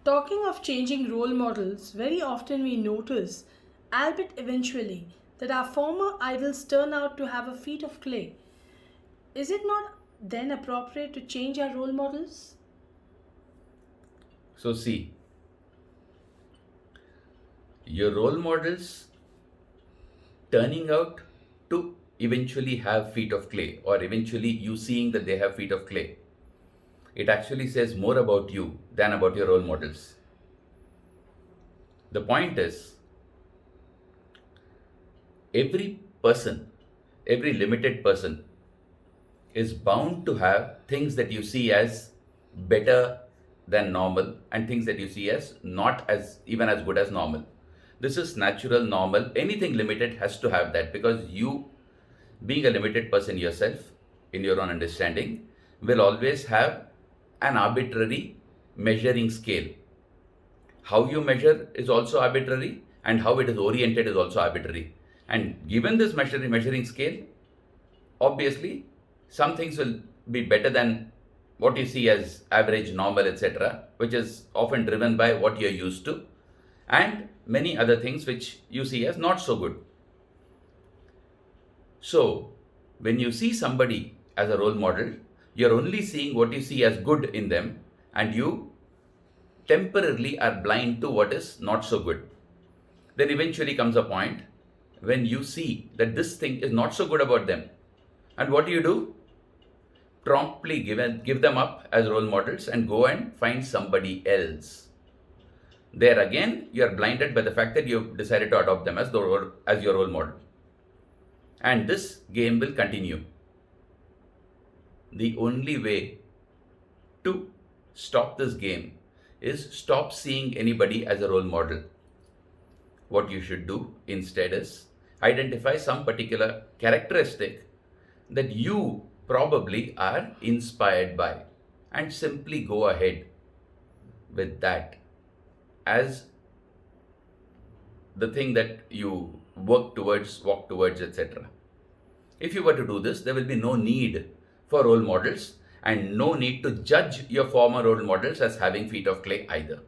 Talking of changing role models, very often we notice, albeit eventually, that our former idols turn out to have a feet of clay. Is it not then appropriate to change our role models? So, see, your role models turning out to eventually have feet of clay, or eventually you seeing that they have feet of clay, it actually says more about you than about your role models. The point is, every person, every limited person, is bound to have things that you see as better than normal and things that you see as not as even as good as normal. This is natural, normal. Anything limited has to have that, because you, being a limited person yourself in your own understanding, will always have an arbitrary measuring scale. How you measure is also arbitrary, and how it is oriented is also arbitrary. And given this measuring scale, obviously some things will be better than what you see as average, normal, etc., which is often driven by what you're used to, and many other things which you see as not so good. So, when you see somebody as a role model, you're only seeing what you see as good in them, and you temporarily are blind to what is not so good. Then eventually comes a point when you see that this thing is not so good about them. And what do? Promptly give them up as role models and go and find somebody else. There again, you are blinded by the fact that you've decided to adopt them as your role model. And this game will continue. The only way to stop this game is stop seeing anybody as a role model. What you should do instead is identify some particular characteristic that you probably are inspired by, and simply go ahead with that as the thing that you walk towards, etc. If you were to do this, there will be no need for role models and no need to judge your former role models as having feet of clay either.